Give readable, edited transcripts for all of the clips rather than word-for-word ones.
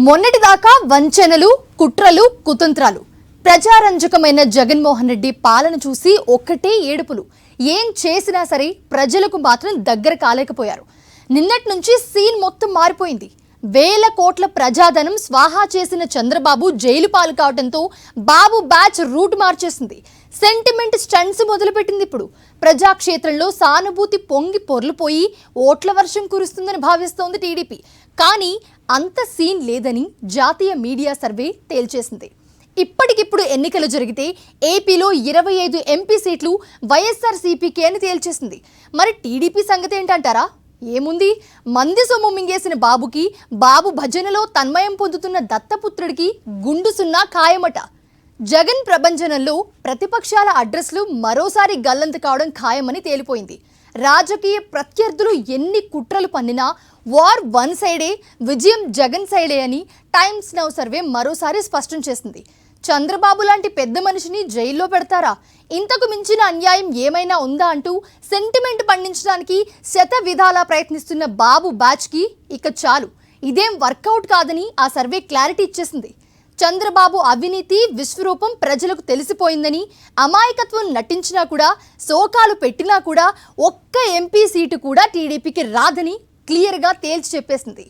మొన్నటిదాకా వంచనలు, కుట్రలు, కుతంత్రాలు, ప్రజారంజకమైన జగన్మోహన్ రెడ్డి పాలన చూసి ఒక్కటే ఏడుపులు. ఏం చేసినా సరే ప్రజలకు మాత్రం దగ్గర కాలేకపోయారు. నిన్నటి నుంచి సీన్ మొత్తం మారిపోయింది. వేల కోట్ల ప్రజాధనం స్వాహా చేసిన చంద్రబాబు జైలు పాలు కావడంతో బాబు బ్యాచ్ రూట్ మార్చేసింది. సెంటిమెంట్ స్టంట్స్ మొదలుపెట్టింది. ఇప్పుడు ప్రజాక్షేత్రంలో సానుభూతి పొంగి పొర్లుపోయి ఓట్ల వర్షం కురుస్తుందని భావిస్తోంది టీడీపీ. కానీ అంత సీన్ లేదని జాతీయ మీడియా సర్వే తేల్చేసింది. ఇప్పటికిప్పుడు ఎన్నికలు జరిగితే ఏపీలో 25 ఎంపీ సీట్లు వైఎస్ఆర్సీపీకి అని తేల్చేసింది. మరి టీడీపీ సంగతి ఏంటంటారా? ఏముంది, మంది సొమ్ము మింగేసిన బాబుకి, బాబు భజనలో తన్మయం పొందుతున్న దత్తపుత్రుడికి గుండు సున్నా ఖాయమట. జగన్ ప్రభంజనంలో ప్రతిపక్షాల అడ్రస్లు మరోసారి గల్లంతు కావడం ఖాయమని తేలిపోయింది. రాజకీయ ప్రత్యర్థులు ఎన్ని కుట్రలు పన్నినా వార్ వన్ సైడే, విజయం జగన్ సైడే అని టైమ్స్ నౌ సర్వే మరోసారి స్పష్టం చేసింది. చంద్రబాబు లాంటి పెద్ద మనిషిని జైల్లో పెడతారా? ఇంతకు మించిన అన్యాయం ఏమైనా ఉందా అంటూ సెంటిమెంట్ పండించడానికి శత విధాలా ప్రయత్నిస్తున్న బాబు బ్యాచ్కి ఇక చాలు, ఇదేం వర్కౌట్ కాదని ఆ సర్వే క్లారిటీ ఇచ్చేసింది. చంద్రబాబు అవినీతి విశ్వరూపం ప్రజలకు తెలిసిపోయిందని, అమాయకత్వం నటించినా కూడా, శోకాలు పెట్టినా కూడా ఒక్క ఎంపీ సీటు కూడా టీడీపీకి రాదని క్లియర్గా తేల్చి చెప్పేసింది.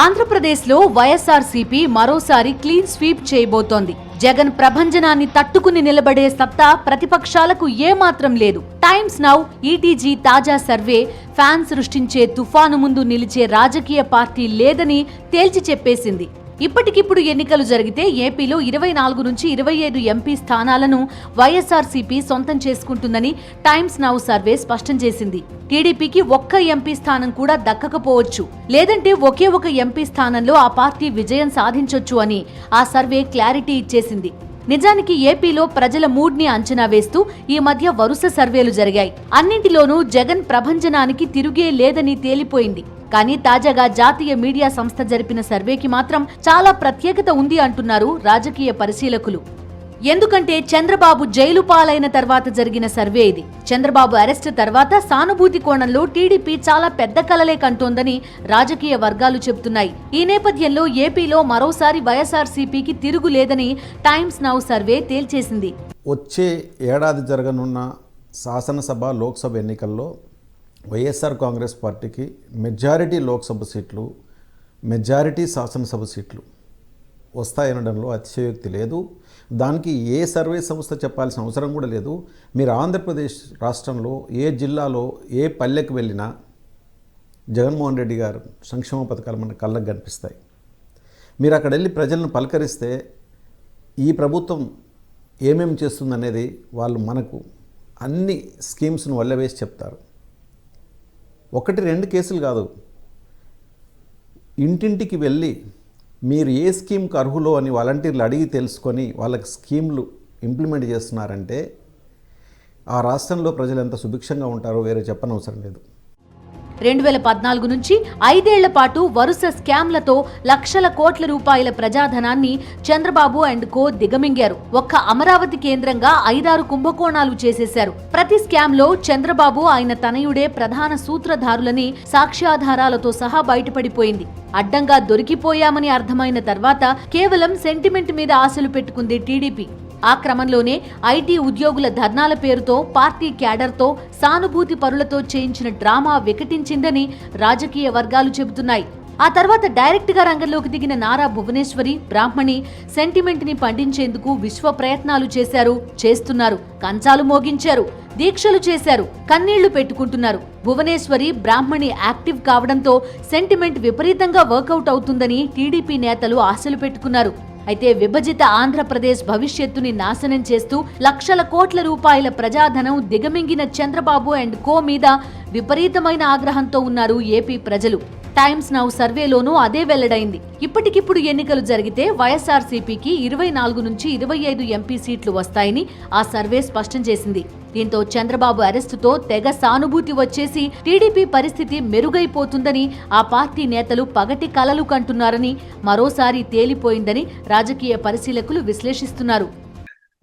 ఆంధ్రప్రదేశ్లో వైఎస్ఆర్సీపీ మరోసారి క్లీన్ స్వీప్ చేయబోతోంది. జగన్ ప్రభంజనాన్ని తట్టుకుని నిలబడే సత్తా ప్రతిపక్షాలకు ఏమాత్రం లేదు. టైమ్స్ నౌ ఈటీజీ తాజా సర్వే ఫ్యాన్స్ సృష్టించే తుఫాను ముందు నిలిచే రాజకీయ పార్టీ లేదని తేల్చి చెప్పేసింది. ఇప్పటికిప్పుడు ఎన్నికలు జరిగితే ఏపీలో 24 నుంచి 25 ఎంపీ స్థానాలను వైఎస్ఆర్సీపీ సొంతం చేసుకుంటుందని టైమ్స్ నౌ సర్వే స్పష్టం చేసింది. టీడీపీకి ఒక్క ఎంపీ స్థానం కూడా దక్కకపోవచ్చు, లేదంటే ఒకే ఒక ఎంపీ స్థానంలో ఆ పార్టీ విజయం సాధించొచ్చు అని ఆ సర్వే క్లారిటీ ఇచ్చేసింది. నిజానికి ఏపీలో ప్రజల మూడ్ ని అంచనా వేస్తూ ఈ మధ్య వరుస సర్వేలు జరిగాయి. అన్నింటిలోనూ జగన్ ప్రభంజనానికి తిరుగే లేదని తేలిపోయింది. కానీ తాజాగా జాతీయ మీడియా సంస్థ జరిపిన సర్వేకి మాత్రం చాలా ప్రత్యేకత ఉంది అంటున్నారు రాజకీయ పరిశీలకులు. ఎందుకంటే చంద్రబాబు జైలు పాలైన తర్వాత జరిగిన సర్వే ఇది. చంద్రబాబు అరెస్ట్ తర్వాత సానుభూతి కోణంలో టీడీపీ చాలా పెద్ద కలలే కంటోందని రాజకీయ వర్గాలు చెబుతున్నాయి. ఈ నేపథ్యంలో ఏపీలో మరోసారి వైఎస్ఆర్సీపీకి తిరుగు లేదని టైమ్స్ నౌ సర్వే తేల్చేసింది. వచ్చే ఏడాది జరగనున్న శాసనసభ లోక్సభ ఎన్నికల్లో వైఎస్ఆర్ కాంగ్రెస్ పార్టీకి మెజారిటీ లోక్సభ సీట్లు, మెజారిటీ శాసనసభ సీట్లు వస్తాయనడంలో అతిశయోక్తి లేదు. దానికి ఏ సర్వే సంస్థ చెప్పాల్సిన అవసరం కూడా లేదు. మీరు ఆంధ్రప్రదేశ్ రాష్ట్రంలో ఏ జిల్లాలో ఏ పల్లెకు వెళ్ళినా జగన్మోహన్ రెడ్డి గారు సంక్షేమ పథకాలు మన కళ్ళకు కనిపిస్తాయి. మీరు అక్కడ వెళ్ళి ప్రజలను పలకరిస్తే ఈ ప్రభుత్వం ఏమేమి చేస్తుందనేది వాళ్ళు మనకు అన్ని స్కీమ్స్ను వల్లవేసి చెప్తారు. 1-2 కేసులు కాదు, ఇంటింటికి వెళ్ళి మీరు ఏ స్కీమ్కి అర్హులో అని వాలంటీర్లు అడిగి తెలుసుకొని వాళ్ళకి స్కీమ్లు ఇంప్లిమెంట్ చేస్తున్నారంటే ఆ రాష్ట్రంలో ప్రజలు ఎంత సుభిక్షంగా ఉంటారో వేరే చెప్పనవసరం లేదు. 2014 నుంచి 5 ఏళ్ల పాటు వరుస స్కామ్లతో లక్షల కోట్ల రూపాయల ప్రజాధనాన్ని చంద్రబాబు అండ్ కో దిగమింగారు. ఒక్క అమరావతి కేంద్రంగా 5-6 కుంభకోణాలు చేసేశారు. ప్రతి స్కామ్ లో చంద్రబాబు ఆయన తనయుడే ప్రధాన సూత్రధారులని సాక్ష్యాధారాలతో సహా బయటపడిపోయింది. అడ్డంగా దొరికిపోయామని అర్థమైన తర్వాత కేవలం సెంటిమెంట్ మీద ఆశలు పెట్టుకుంది టీడీపీ. ఆ క్రమంలోనే ఐటీ ఉద్యోగుల ధర్నాల పేరుతో పార్టీ క్యాడర్తో సానుభూతి పరులతో చేయించిన డ్రామా వికటించిందని రాజకీయ వర్గాలు చెబుతున్నాయి. ఆ తర్వాత డైరెక్ట్ గా రంగంలోకి దిగిన నారా భువనేశ్వరి, బ్రాహ్మణి సెంటిమెంట్ ని పండించేందుకు విశ్వ ప్రయత్నాలు చేస్తున్నారు. కంచాలు మోగించారు, దీక్షలు చేశారు, కన్నీళ్లు పెట్టుకుంటున్నారు. భువనేశ్వరి, బ్రాహ్మణి యాక్టివ్ కావడంతో సెంటిమెంట్ విపరీతంగా వర్కౌట్ అవుతుందని టీడీపీ నేతలు ఆశలు పెట్టుకున్నారు. అయితే విభజిత ఆంధ్రప్రదేశ్ భవిష్యత్తుని నాశనం చేస్తూ లక్షల కోట్ల రూపాయల ప్రజాధనం దిగమింగిన చంద్రబాబు అండ్ కో మీద విపరీతమైన ఆగ్రహంతో ఉన్నారు ఏపీ ప్రజలు. టైమ్స్ నౌ సర్వేలోనూ అదే వెల్లడైంది. ఇప్పటికిప్పుడు ఎన్నికలు జరిగితే వైఎస్ఆర్సీపీకి 24 నుంచి 25 ఎంపీ సీట్లు వస్తాయని ఆ సర్వే స్పష్టం చేసింది. దీంతో చంద్రబాబు అరెస్టుతో తెగ సానుభూతి వచ్చేసి టీడీపీ పరిస్థితి మెరుగైపోతుందని ఆ పార్టీ నేతలు పగటి కలలు కంటున్నారని మరోసారి తేలిపోయిందని రాజకీయ పరిశీలకులు విశ్లేషిస్తున్నారు.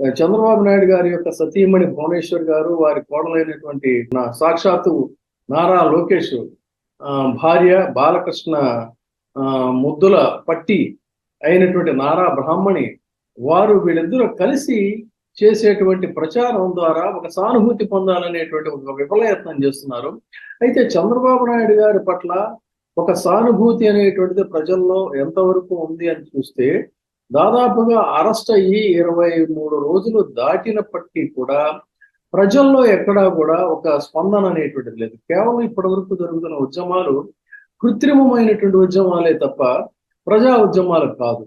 చంద్రబాబు నాయుడు గారి యొక్క సతీమణి భువనేశ్వర్ గారు, వారి కోడలైనటువంటి సాక్షాత్తు నారా లోకేష్ భార్య బాలకృష్ణ ముద్దుల పట్టి అయినటువంటి నారా బ్రాహ్మణి వారు వీళ్ళిద్దరూ కలిసి చేసేటువంటి ప్రచారం ద్వారా ఒక సానుభూతి పొందాలనేటువంటి ఒక విఫలయత్నం చేస్తున్నారు. అయితే చంద్రబాబు నాయుడు గారి పట్ల ఒక సానుభూతి అనేటువంటిది ప్రజల్లో ఎంతవరకు ఉంది అని చూస్తే, దాదాపుగా అరెస్ట్ అయ్యి 23 రోజులు దాటినప్పటికీ కూడా ప్రజల్లో ఎక్కడా కూడా ఒక స్పందన అనేటువంటిది లేదు. కేవలం ఇప్పటి వరకు జరుగుతున్న ఉద్యమాలు కృత్రిమమైనటువంటి ఉద్యమాలే తప్ప ప్రజా ఉద్యమాలు కాదు.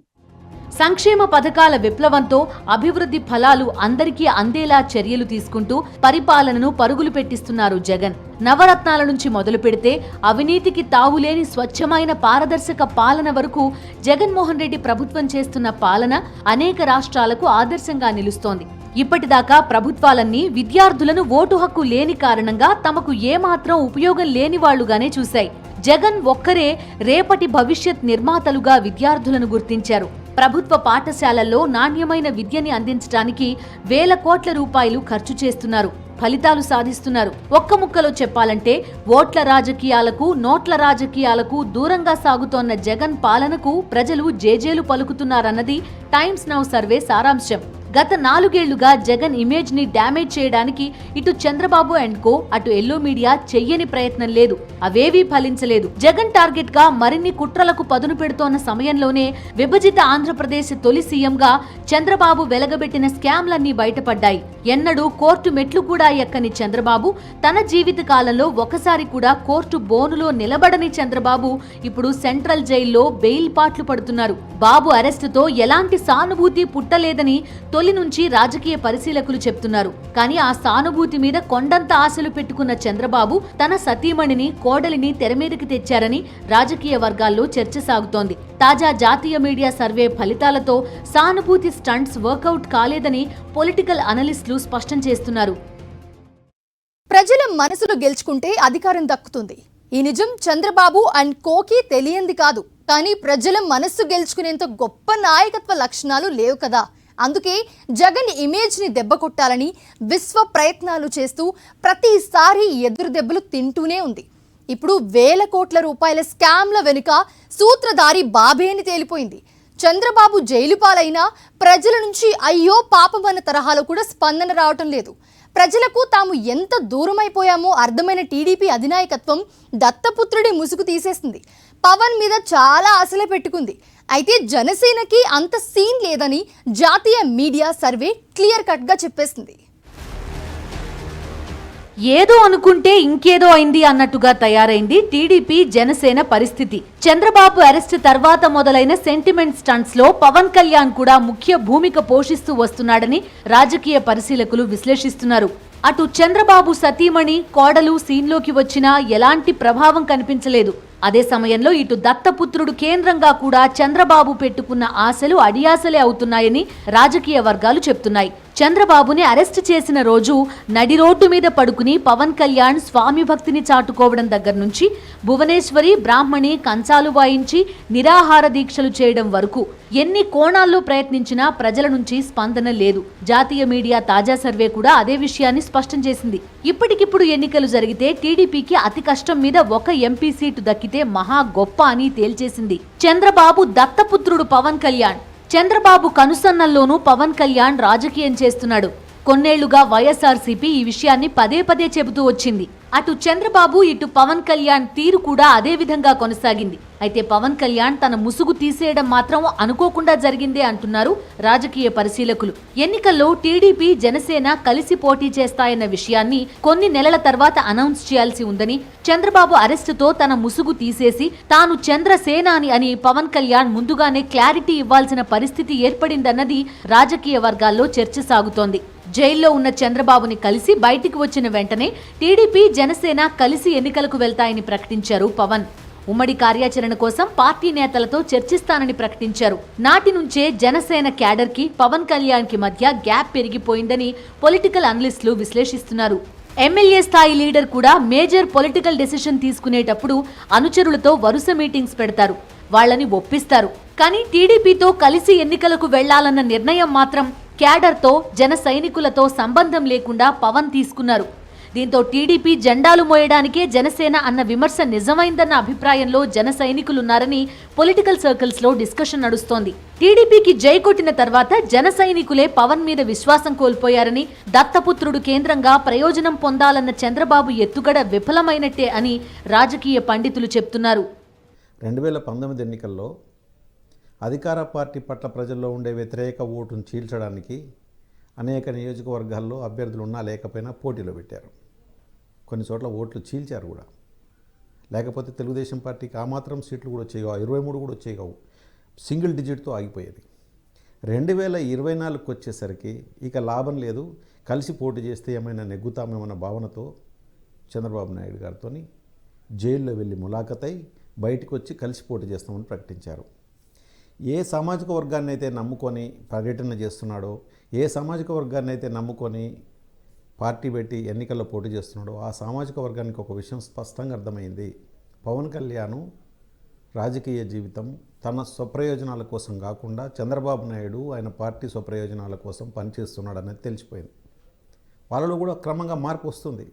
సంక్షేమ పథకాల విప్లవంతో అభివృద్ధి ఫలాలు అందరికీ అందేలా చర్యలు తీసుకుంటూ పరిపాలనను పరుగులు పెట్టిస్తున్నారు జగన్. నవరత్నాల నుంచి మొదలు పెడితే అవినీతికి తావులేని స్వచ్ఛమైన పారదర్శక పాలన వరకు జగన్మోహన్ రెడ్డి ప్రభుత్వం చేస్తున్న పాలన అనేక రాష్ట్రాలకు ఆదర్శంగా నిలుస్తోంది. ఇప్పటిదాకా ప్రభుత్వాలన్నీ విద్యార్థులను ఓటు హక్కు లేని కారణంగా తమకు ఏమాత్రం ఉపయోగం లేని వాళ్లుగానే చూశాయి. జగన్ ఒక్కరే రేపటి భవిష్యత్ నిర్మాతలుగా విద్యార్థులను గుర్తించారు. ప్రభుత్వ పాఠశాలల్లో నాణ్యమైన విద్యని అందించడానికి వేల కోట్ల రూపాయలు ఖర్చు చేస్తున్నారు. ఫలితాలు సాధిస్తున్నారు. ఒక్క ముక్కలో చెప్పాలంటే ఓట్ల రాజకీయాలకు, నోట్ల రాజకీయాలకు దూరంగా సాగుతోన్న జగన్ పాలనకు ప్రజలు జేజేలు పలుకుతున్నారన్నది టైమ్స్ నౌ సర్వే సారాంశం. గత 4 ఏళ్లుగా జగన్ ఇమేజ్ ని డ్యామేజ్ చేయడానికి ఇటు చంద్రబాబు అండ్ కో, అటు ఎల్లో మీడియా చెయ్యని ప్రయత్నం లేదు. అవేవీ ఫలించలేదు. జగన్ టార్గెట్ గా మరిన్ని కుట్రలకు పదును పెడుతోన్న సమయంలోనే విభజిత ఆంధ్రప్రదేశ్ తొలి సీఎంగా చంద్రబాబు వెలగబెట్టిన స్కామ్లన్నీ బయటపడ్డాయి. ఎన్నడూ కోర్టు మెట్లు కూడా ఎక్కని చంద్రబాబు, తన జీవిత కాలంలో ఒకసారి కూడా కోర్టు బోనులో నిలబడని చంద్రబాబు ఇప్పుడు సెంట్రల్ జైల్లో బెయిల్ పాట్లు పడుతున్నారు. బాబు అరెస్టుతో ఎలాంటి సానుభూతి పుట్టలేదని తొలి నుంచి రాజకీయ పరిశీలకులు చెప్తున్నారు. కానీ ఆ సానుభూతి మీద కొండంత ఆశలు పెట్టుకున్న చంద్రబాబు తన సతీమణిని, కోడలిని తెరమీదకి తెచ్చారని రాజకీయ వర్గాల్లో చర్చ సాగుతోంది. తాజా జాతీయ మీడియా సర్వే ఫలితాలతో సానుభూతి స్టంట్స్ వర్కౌట్ కాలేదని పొలిటికల్ అనలిస్టులు స్పష్టం చేస్తున్నారు. ప్రజల మనసులు గెలుచుకుంటే అధికారం దక్కుతుంది. ఈ నిజం చంద్రబాబు అండ్ కోకి తెలియంది కాదు. కానీ ప్రజల మనస్సు గెలుచుకునేంత గొప్ప నాయకత్వ లక్షణాలు లేవు కదా. అందుకే జగన్ ఇమేజ్ ని దెబ్బ కొట్టాలని విశ్వ ప్రయత్నాలు చేస్తూ ప్రతిసారి ఎదురు దెబ్బలు తింటూనే ఉంది. ఇప్పుడు వేల కోట్ల రూపాయల స్కామ్ల వెనుక సూత్రధారి బాబే అని తేలిపోయింది. చంద్రబాబు జైలు పాలైనా ప్రజల నుంచి అయ్యో పాపమన్న తరహాలో కూడా స్పందన రావటం లేదు. ప్రజలకు తాము ఎంత దూరమైపోయామో అర్థమైన టీడీపీ అధినాయకత్వం దత్తపుత్రుడి ముసుగు తీసేసింది. పవన్ మీద చాలా ఆశలే పెట్టుకుంది. అయితే జనసేనకి అంత సీన్ లేదని జాతీయ మీడియా సర్వే క్లియర్ కట్ గా చెప్పేసింది. ఏదో అనుకుంటే ఇంకేదో అయింది అన్నట్టుగా తయారైంది టీడీపీ జనసేన పరిస్థితి. చంద్రబాబు అరెస్ట్ తర్వాత మొదలైన సెంటిమెంట్ స్టంట్స్ లో పవన్ కళ్యాణ్ కూడా ముఖ్య భూమిక పోషిస్తూ వస్తున్నాడని రాజకీయ పరిశీలకులు విశ్లేషిస్తున్నారు. అటు చంద్రబాబు సతీమణి, కోడలు సీన్లోకి వచ్చినా ఎలాంటి ప్రభావం కనిపించలేదు. అదే సమయంలో ఇటు దత్తపుత్రుడు కేంద్రంగా కూడా చంద్రబాబు పెట్టుకున్న ఆశలు అడియాసలే అవుతున్నాయని రాజకీయ వర్గాలు చెప్తున్నాయి. చంద్రబాబుని అరెస్ట్ చేసిన రోజు నడి రోడ్డు మీద పడుకుని పవన్ కళ్యాణ్ స్వామి భక్తిని చాటుకోవడం దగ్గర నుంచి భువనేశ్వరి, బ్రాహ్మణి కంచాలు వాయించి నిరాహార దీక్షలు చేయడం వరకు ఎన్ని కోణాల్లో ప్రయత్నించినా ప్రజల నుంచి స్పందన లేదు. జాతీయ మీడియా తాజా సర్వే కూడా అదే విషయాన్ని స్పష్టం చేసింది. ఇప్పటికిప్పుడు ఎన్నికలు జరిగితే టీడీపీకి అతి కష్టం మీద ఒక ఎంపీ సీటు దక్కితే మహా గొప్ప అని తేల్చేసింది. చంద్రబాబు దత్తపుత్రుడు పవన్ కళ్యాణ్. చంద్రబాబు కనుసన్నల్లోనూ పవన్ కళ్యాణ్ రాజకీయం చేస్తున్నాడు. కొన్నేళ్లుగా వైఎస్ఆర్సీపీ ఈ విషయాన్ని పదే పదే చెబుతూ వచ్చింది. అటు చంద్రబాబు, ఇటు పవన్ కళ్యాణ్ తీరు కూడా అదే విధంగా కొనసాగింది. అయితే పవన్ కళ్యాణ్ తన ముసుగు తీసేయడం మాత్రం అనుకోకుండా జరిగిందే అంటున్నారు రాజకీయ పరిశీలకులు. ఎన్నికల్లో టీడీపీ, జనసేన కలిసి పోటీ చేస్తాయన్న విషయాన్ని కొన్ని నెలల తర్వాత అనౌన్స్ చేయాల్సి ఉందని, చంద్రబాబు అరెస్టుతో తన ముసుగు తీసేసి తాను చంద్రసేనాని అని పవన్ కళ్యాణ్ ముందుగానే క్లారిటీ ఇవ్వాల్సిన పరిస్థితి ఏర్పడిందన్నది రాజకీయ వర్గాల్లో చర్చ సాగుతోంది. జైల్లో ఉన్న చంద్రబాబుని కలిసి బయటికి వచ్చిన వెంటనే టీడీపీ, జనసేన కలిసి ఎన్నికలకు వెళ్తాయని ప్రకటించారు పవన్. ఉమ్మడి కార్యాచరణ కోసం పార్టీ నేతలతో చర్చిస్తానని ప్రకటించారు. నాటి నుంచే జనసేన క్యాడర్ కి పవన్ కళ్యాణ్ కి మధ్య గ్యాప్ పెరిగిపోయిందని పొలిటికల్ అనలిస్టులు విశ్లేషిస్తున్నారు. ఎమ్మెల్యే స్థాయి లీడర్ కూడా మేజర్ పొలిటికల్ డెసిషన్ తీసుకునేటప్పుడు అనుచరులతో వరుస మీటింగ్స్ పెడతారు, వాళ్ళని ఒప్పిస్తారు. కానీ టీడీపీతో కలిసి ఎన్నికలకు వెళ్లాలన్న నిర్ణయం మాత్రం క్యాడర్తో, జన సైనికులతో సంబంధం లేకుండా పవన్ తీసుకున్నారు. దీంతో టీడీపీ జెండాలు మోయడానికే జనసేన అన్న విమర్శ నిజమైందన్న అభిప్రాయంలో జన సైనికులున్నారని పొలిటికల్ సర్కిల్స్ లో డిస్కషన్ నడుస్తోంది. టీడీపీకి జై కొట్టిన తర్వాత జన సైనికులే పవన్ మీద విశ్వాసం కోల్పోయారని, దత్తపుత్రుడు కేంద్రంగా ప్రయోజనం పొందాలన్న చంద్రబాబు ఎత్తుగడ విఫలమైనట్టే అని రాజకీయ పండితులు చెప్తున్నారు. 2019 ఎన్నికల్లో అధికార పార్టీ పట్ల ప్రజల్లో ఉండే వ్యతిరేక ఓటును చీల్చడానికి అనేక నియోజకవర్గాల్లో అభ్యర్థులు ఉన్నా లేకపోయినా పోటీలో పెట్టారు. కొన్ని చోట్ల ఓట్లు చీల్చారు కూడా. లేకపోతే తెలుగుదేశం పార్టీకి ఆ మాత్రం సీట్లు కూడా వచ్చేవి, 23 కూడా వచ్చేవి, సింగిల్ డిజిట్తో ఆగిపోయేది. 2024కి వచ్చేసరికి ఇక లాభం లేదు, కలిసి పోటీ చేస్తే ఏమైనా నెగ్గుతామేమన్న భావనతో చంద్రబాబు నాయుడు గారితో జైల్లో వెళ్ళి ములాఖతై బయటకు వచ్చి కలిసి పోటీ చేస్తామని ప్రకటించారు. ఏ సామాజిక వర్గాన్ని అయితే నమ్ముకొని పర్యటన చేస్తున్నాడో, ఏ సామాజిక వర్గాన్ని అయితే నమ్ముకొని పార్టీ పెట్టి ఎన్నికల్లో పోటీ చేస్తున్నాడో ఆ సామాజిక వర్గానికి ఒక విషయం స్పష్టంగా అర్థమైంది. పవన్ కళ్యాణ్ రాజకీయ జీవితం తన స్వప్రయోజనాల కోసం కాకుండా చంద్రబాబు నాయుడు ఆయన పార్టీ స్వప్రయోజనాల కోసం పనిచేస్తున్నాడు అనేది తెలిసిపోయింది. వాళ్ళలో కూడా క్రమంగా మార్పు వస్తుంది.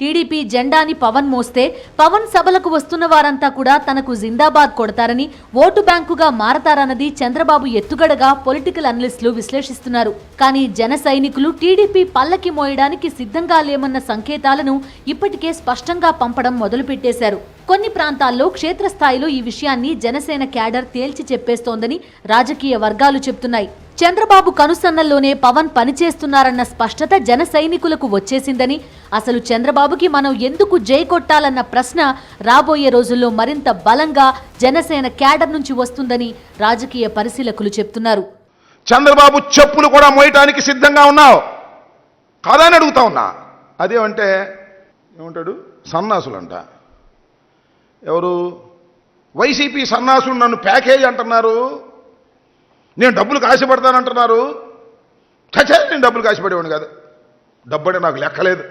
టీడీపీ జెండాని పవన్ మోస్తే పవన్ సభలకు వస్తున్న వారంతా కూడా తనకు జిందాబాద్ కొడతారని, ఓటు బ్యాంకుగా మారతారన్నది చంద్రబాబు ఎత్తుగడగా పొలిటికల్ అనలిస్టులు విశ్లేషిస్తున్నారు. కానీ జన సైనికులు టీడీపీ పల్లకి మోయడానికి సిద్ధంగా లేమన్న సంకేతాలను ఇప్పటికే స్పష్టంగా పంపడం మొదలుపెట్టేశారు. కొన్ని ప్రాంతాల్లో క్షేత్రస్థాయిలో ఈ విషయాన్ని జనసేన క్యాడర్ తేల్చి చెప్పేస్తోందని రాజకీయ వర్గాలు చెప్తున్నాయి. చంద్రబాబు కనుసన్నల్లోనే పవన్ పనిచేస్తున్నారన్న స్పష్టత జన సైనికులకు వచ్చేసిందని, అసలు చంద్రబాబుకి మనం ఎందుకు జై కొట్టాలన్న ప్రశ్న రాబోయే రోజుల్లో మరింత బలంగా జనసేన క్యాడర్ నుంచి వస్తుందని రాజకీయ పరిశీలకులు చెప్తున్నారు. చంద్రబాబు చెప్పులు కూడా మోయటానికి సిద్ధంగా ఉన్నావు కాదని అడుగుతా ఉన్నా. అదేమంటే ఏమంటాడు, సన్నాసులంట. ఎవరు? వైసీపీ సన్నాసులు నన్ను ప్యాకేజ్ అంటున్నారు, నేను డబ్బులకు ఆశపడతానంటున్నారు. చచ్చా, నేను డబ్బులకు ఆశపడేవాడిని కాదు. డబ్బు నాకు లెక్కలేదు.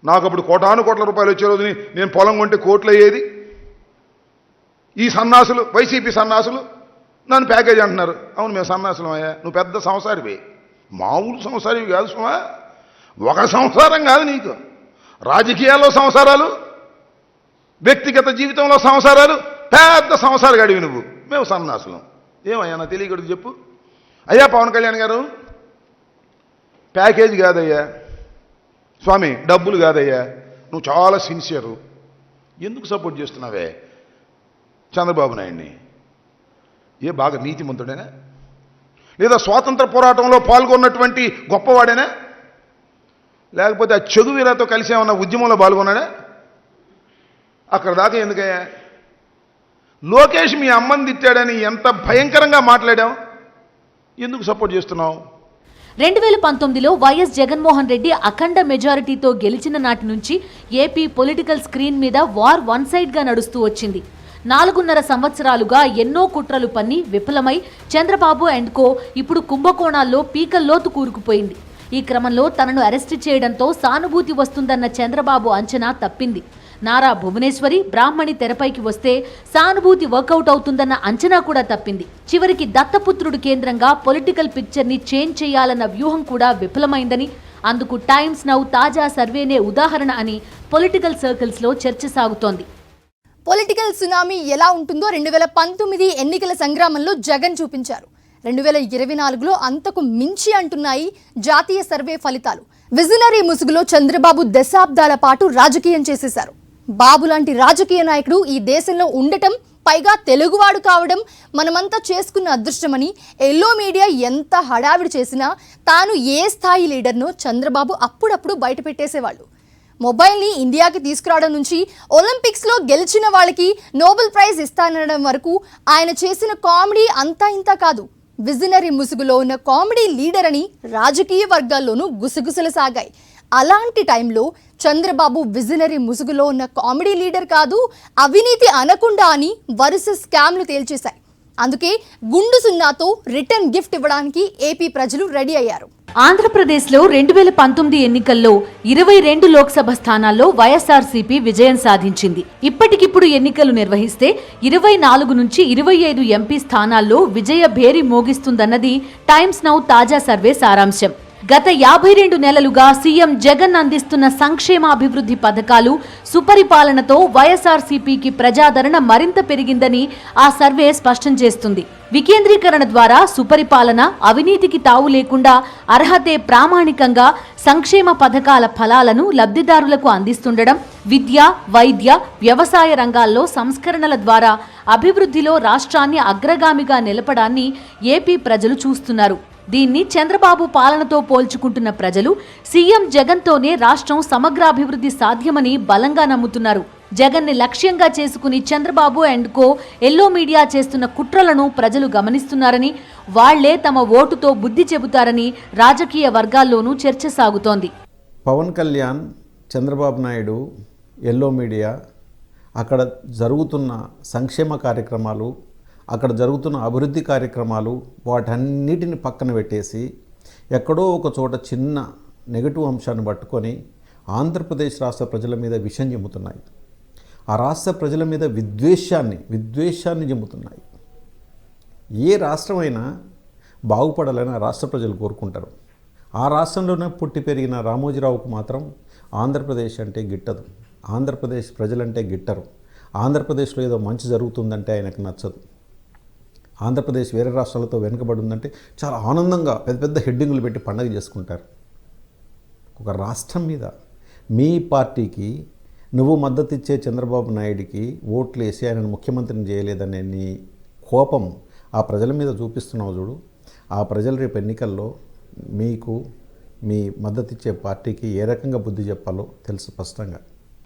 నాకు అప్పుడు కోటాను రూపాయలు వచ్చే రోజుని నేను పొలం కొంటే కోట్లు అయ్యేది. ఈ సన్నాసులు, వైసీపీ సన్నాసులు నన్ను ప్యాకేజ్ అంటున్నారు. అవును, మేము సన్నాసులం అయ్యా. నువ్వు పెద్ద సంసారివి, మామూలు సంసారివి కాదు సుమా. ఒక సంసారం కాదు నీకు, రాజకీయాల్లో సంసారాలు, వ్యక్తిగత జీవితంలో సంసారాలు, పెద్ద సంసారాలు గడివి నువ్వు. మేము సన్నాసులం. ఏమయ్యా నా తెలియకూడదు చెప్పు. అయ్యా పవన్ కళ్యాణ్ గారు, ప్యాకేజ్ కాదయ్యా స్వామి, డబ్బులు కాదయ్యా, నువ్వు చాలా సిన్సియరు. ఎందుకు సపోర్ట్ చేస్తున్నావే చంద్రబాబు నాయుడిని? ఏ బాగా నీతిమంతుడేనా? లేదా స్వాతంత్ర పోరాటంలో పాల్గొన్నటువంటి గొప్పవాడేనా? లేకపోతే ఆ చెగువీరాతో కలిసి ఏమన్నా ఉద్యమంలో పాల్గొన్నాడా? అక్కడ దాకా ఎందుకయ్యా? లోకేష్ మీ అమ్మని తిట్టాడని ఎంత భయంకరంగా మాట్లాడాం, ఎందుకు సపోర్ట్ చేస్తున్నావు? 2019లో వైఎస్ జగన్మోహన్ రెడ్డి అఖండ మెజారిటీతో గెలిచిన నాటి నుంచి ఏపీ పొలిటికల్ స్క్రీన్ మీద వార్ వన్ సైడ్గా నడుస్తూ వచ్చింది. 4.5 సంవత్సరాలుగా ఎన్నో కుట్రలు పన్ని విఫలమై చంద్రబాబు అండ్ కో ఇప్పుడు కుంభకోణాల్లో పీకల్లోతు కూరుకుపోయింది. ఈ క్రమంలో తనను అరెస్టు చేయడంతో సానుభూతి వస్తుందన్న చంద్రబాబు అంచనా తప్పింది. నారా భువనేశ్వరి, బ్రాహ్మణి తెరపైకి వస్తే సానుభూతి వర్కౌట్ అవుతుందన్న అంచనా కూడా తప్పింది. చివరికి దత్తపుత్రుడు కేంద్రంగా పొలిటికల్ పిక్చర్ని చేంజ్ చేయాలన్న వ్యూహం కూడా విఫలమైందని, అందుకు టైమ్స్ నౌ తాజా సర్వేనే ఉదాహరణ అని పొలిటికల్ సర్కిల్స్లో చర్చ సాగుతోంది. పొలిటికల్ సునామీ ఎలా ఉంటుందో 2019 ఎన్నికల సంగ్రామంలో జగన్ చూపించారు. 2024లో అంతకు మించి అంటున్నాయి జాతీయ సర్వే ఫలితాలు. విజనరీ ముసుగులో చంద్రబాబు దశాబ్దాల పాటు రాజకీయం చేసేశారు. బాబు లాంటి రాజకీయ నాయకుడు ఈ దేశంలో ఉండటం, పైగా తెలుగువాడు కావడం మనమంతా చేసుకున్న అదృష్టమని ఎల్లో మీడియా ఎంత హడావిడి చేసినా తాను ఏ స్థాయి లీడర్నో చంద్రబాబు అప్పుడప్పుడు బయటపెట్టేసేవాళ్ళు. మొబైల్ని ఇండియాకి తీసుకురావడం నుంచి ఒలింపిక్స్లో గెలిచిన వాళ్ళకి నోబెల్ ప్రైజ్ ఇస్తానడం వరకు ఆయన చేసిన కామెడీ అంతా ఇంత కాదు. విజనరీ ముసుగులో ఉన్న కామెడీ లీడర్ అని రాజకీయ వర్గాల్లోనూ గుసగుసలు సాగాయి. అలాంటి టైంలో చంద్రబాబు విజనరీ ముసుగులో ఉన్న కామెడీ లీడర్ కాదు, అవినీతి అనకుండా అని వరుస స్కామ్లు తేల్చేశాయి. అందుకే గుండు సున్నాతో రిటర్న్ గిఫ్ట్ ఇవ్వడానికి ఏపీ ప్రజలు రెడీ అయ్యారు. ఆంధ్రప్రదేశ్లో 2019 ఎన్నికల్లో 22 లోక్సభ స్థానాల్లో వైఎస్ఆర్సీపీ విజయం సాధించింది. ఇప్పటికిప్పుడు ఎన్నికలు నిర్వహిస్తే 24 నుంచి 25 ఎంపీ స్థానాల్లో విజయ భేరి మోగిస్తుందన్నది టైమ్స్ నౌ తాజా సర్వే సారాంశం. గత 52 నెలలుగా సీఎం జగన్ అందిస్తున్న సంక్షేమాభివృద్ధి పథకాలు, సుపరిపాలనతో వైఎస్ఆర్సీపీకి ప్రజాదరణ మరింత పెరిగిందని ఆ సర్వే స్పష్టం చేస్తుంది. వికేంద్రీకరణ ద్వారా సుపరిపాలన, అవినీతికి తావు లేకుండా అర్హతే ప్రామాణికంగా సంక్షేమ పథకాల ఫలాలను లబ్ధిదారులకు అందిస్తుండడం, విద్య, వైద్య, వ్యవసాయ రంగాల్లో సంస్కరణల ద్వారా అభివృద్ధిలో రాష్ట్రాన్ని అగ్రగామిగా నిలపడాన్ని ఏపీ ప్రజలు చూస్తున్నారు. దీన్ని చంద్రబాబు పాలనతో పోల్చుకుంటున్న ప్రజలు సీఎం జగన్తోనే రాష్ట్రం సమగ్రాభివృద్ధి సాధ్యమని బలంగా నమ్ముతున్నారు. జగన్ని లక్ష్యంగా చేసుకుని Chandrababu and co yellow media చేస్తున్న కుట్రలను ప్రజలు గమనిస్తున్నారని, వాళ్లే తమ ఓటుతో బుద్ధి చెబుతారని రాజకీయ వర్గాల్లోనూ చర్చ సాగుతోంది. పవన్ కళ్యాణ్, చంద్రబాబు నాయుడు, ఎల్లో మీడియా, అక్కడ జరుగుతున్న సంక్షేమ కార్యక్రమాలు, అక్కడ జరుగుతున్న అభివృద్ధి కార్యక్రమాలు, వాటన్నిటిని పక్కన పెట్టేసి ఎక్కడో ఒక చోట చిన్న నెగటివ్ అంశాన్ని పట్టుకొని ఆంధ్రప్రదేశ్ రాష్ట్ర ప్రజల మీద విషం చెమ్ముతున్నాయి. ఆ రాష్ట్ర ప్రజల మీద విద్వేషాన్ని చెమ్ముతున్నాయి. ఏ రాష్ట్రమైనా బాగుపడాలని ఆ రాష్ట్ర ప్రజలు కోరుకుంటారు. ఆ రాష్ట్రంలోనే పుట్టి పెరిగిన రామోజీరావుకు మాత్రం ఆంధ్రప్రదేశ్ అంటే గిట్టదు. ఆంధ్రప్రదేశ్ ప్రజలంటే గిట్టరు. ఆంధ్రప్రదేశ్లో ఏదో మంచి జరుగుతుందంటే ఆయనకు నచ్చదు. ఆంధ్రప్రదేశ్ వేరే రాష్ట్రాలతో వెనుకబడి ఉందంటే చాలా ఆనందంగా పెద్ద పెద్ద హెడ్డింగులు పెట్టి పండగ చేసుకుంటారు. ఒక రాష్ట్రం మీద మీ పార్టీకి నువ్వు మద్దతు ఇచ్చే చంద్రబాబు నాయుడికి ఓట్లు వేసి ఆయనను ముఖ్యమంత్రిని చేయలేదనే నీ కోపం ఆ ప్రజల మీద చూపిస్తున్నావు చూడు. ఆ ప్రజలు రేపు ఎన్నికల్లో మీకు మీ మద్దతు ఇచ్చే పార్టీకి ఏ రకంగా బుద్ధి చెప్పాలో తెలుసు స్పష్టంగా.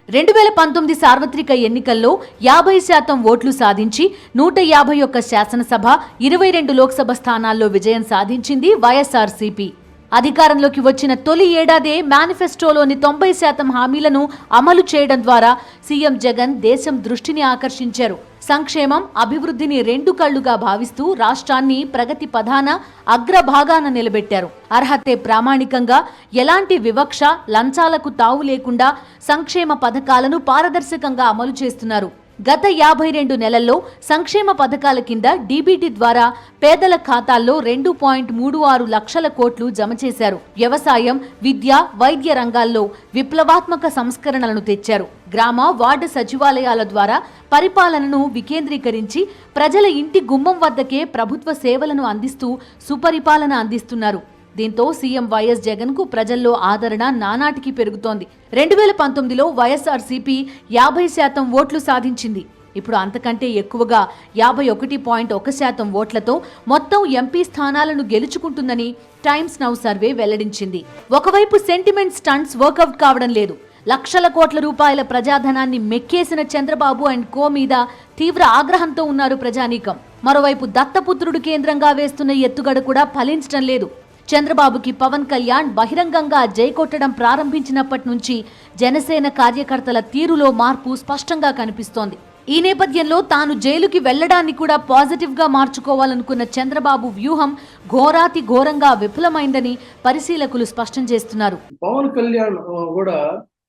2019 సార్వత్రిక ఎన్నికల్లో 50% ఓట్లు సాధించి 151 శాసనసభ, 22 లోక్సభ స్థానాల్లో విజయం సాధించింది వైఎస్ఆర్సీపీ. అధికారంలోకి వచ్చిన తొలి ఏడాదే మేనిఫెస్టోలోని 90% హామీలను అమలు చేయడం ద్వారా సీఎం జగన్ దేశం దృష్టిని ఆకర్షించారు. సంక్షేమం, అభివృద్ధిని రెండు కళ్లుగా భావిస్తూ రాష్ట్రాన్ని ప్రగతి పథాన అగ్రభాగాన నిలబెట్టారు. అర్హతే ప్రామాణికంగా, ఎలాంటి వివక్ష, లంచాలకు తావు లేకుండా సంక్షేమ పథకాలను పారదర్శకంగా అమలు చేస్తున్నారు. గత 52 నెలల్లో సంక్షేమ పథకాల కింద డీబీటీ ద్వారా పేదల ఖాతాల్లో 2.36 లక్షల కోట్లు జమ చేశారు. వ్యవసాయం, విద్య, వైద్య రంగాల్లో విప్లవాత్మక సంస్కరణలను తెచ్చారు. గ్రామ, వార్డు సచివాలయాల ద్వారా పరిపాలనను వికేంద్రీకరించి ప్రజల ఇంటి గుమ్మం వద్దకే ప్రభుత్వ సేవలను అందిస్తూ సుపరిపాలన అందిస్తున్నారు. దీంతో సీఎం వైఎస్ జగన్ కు ప్రజల్లో ఆదరణ నానాటికి పెరుగుతోంది. 2019లో వైఎస్ఆర్సీపీ 50% ఓట్లు సాధించింది. ఇప్పుడు అంతకంటే ఎక్కువగా 51.1% ఓట్లతో మొత్తం ఎంపీ స్థానాలను గెలుచుకుంటుందని టైమ్స్ నౌ సర్వే వెల్లడించింది. ఒకవైపు సెంటిమెంట్ స్టంట్స్ వర్కౌట్ కావడం లేదు. లక్షల కోట్ల రూపాయల ప్రజాధనాన్ని మెక్కేసిన చంద్రబాబు అండ్ కో మీద తీవ్ర ఆగ్రహంతో ఉన్నారు ప్రజానీకం. మరోవైపు దత్తపుత్రుడు కేంద్రంగా వేస్తున్న ఎత్తుగడ కూడా ఫలించడం లేదు. చంద్రబాబుకి పవన్ కళ్యాణ్ బహిరంగంగా జైకొట్టడం ప్రారంభించినప్పటి నుంచి జనసేన కార్యకర్తల తీరులో మార్పు స్పష్టంగా కనిపిస్తోంది. ఈ నేపథ్యంలో తాను జైలుకి వెళ్లడాన్ని కూడా పాజిటివ్ గా మార్చుకోవాలనుకున్న చంద్రబాబు వ్యూహం ఘోరాతి ఘోరంగా విఫలమైందని పరిశీలకులు స్పష్టం చేస్తున్నారు. పవన్ కళ్యాణ్ కూడా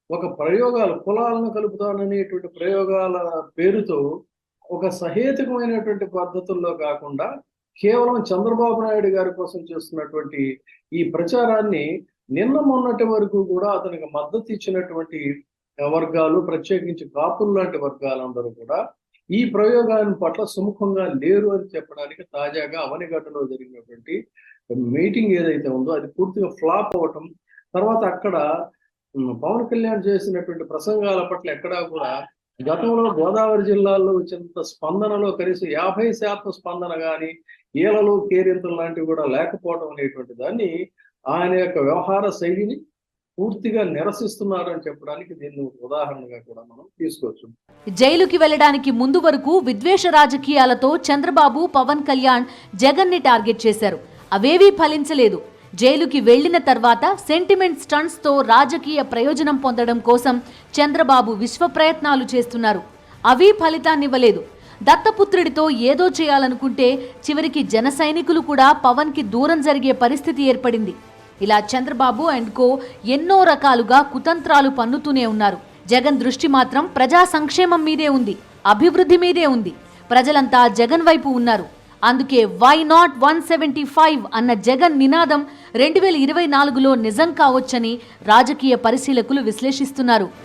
ఒక ప్రయోగాలు, కులాలను కలుపుతాననేటువంటి ప్రయోగాల పేరుతో ఒక సహేతుకమైనటువంటి పద్ధతుల్లో కాకుండా కేవలం చంద్రబాబు నాయుడు గారి కోసం చేస్తున్నటువంటి ఈ ప్రచారాన్ని నిన్న మొన్నటి వరకు కూడా అతనికి మద్దతు ఇచ్చినటువంటి వర్గాలు, ప్రత్యేకించి కాపులు లాంటి వర్గాలందరూ కూడా ఈ ప్రయోగాన్ని పట్ల సుముఖంగా లేరు అని చెప్పడానికి తాజాగా అవనిగడ్డలో జరిగినటువంటి మీటింగ్ ఏదైతే ఉందో అది పూర్తిగా ఫ్లాప్ అవ్వటం, తర్వాత అక్కడ పవన్ కళ్యాణ్ చేసినటువంటి ప్రసంగాల పట్ల ఎక్కడా కూడా గతంలో గోదావరి జిల్లాలో వచ్చినంత స్పందనలో కనీసం 50% స్పందన కానీ, ఏలలు, కేరింతలు లాంటివి కూడా లేకపోవడం అనేటువంటి దాన్ని ఆయన యొక్క వ్యవహార శైలిని పూర్తిగా నిరసిస్తున్నారని చెప్పడానికి దీన్ని ఉదాహరణగా కూడా మనం తీసుకోవచ్చు. జైలుకి వెళ్లడానికి ముందు వరకు విద్వేష రాజకీయాలతో చంద్రబాబు, పవన్ కళ్యాణ్ జగన్ ని టార్గెట్ చేశారు. అవేవీ ఫలించలేదు. జైలుకి వెళ్లిన తర్వాత సెంటిమెంట్ స్టంట్స్ తో రాజకీయ ప్రయోజనం పొందడం కోసం చంద్రబాబు విశ్వ ప్రయత్నాలు చేస్తున్నారు. అవి ఫలితాన్నివ్వలేదు. దత్తపుత్రుడితో ఏదో చేయాలనుకుంటే చివరికి జన సైనికులు కూడా పవన్ కి దూరం జరిగే పరిస్థితి ఏర్పడింది. ఇలా చంద్రబాబు అండ్ కో ఎన్నో రకాలుగా కుతంత్రాలు పన్నుతూనే ఉన్నారు. జగన్ దృష్టి మాత్రం ప్రజా సంక్షేమం మీదే ఉంది, అభివృద్ధి మీదే ఉంది. ప్రజలంతా జగన్ వైపు ఉన్నారు. అందుకే వై నాట్ 175 అన్న జగన్ నినాదం 2024లో నిజం కావచ్చని రాజకీయ పరిశీలకులు విశ్లేషిస్తున్నారు.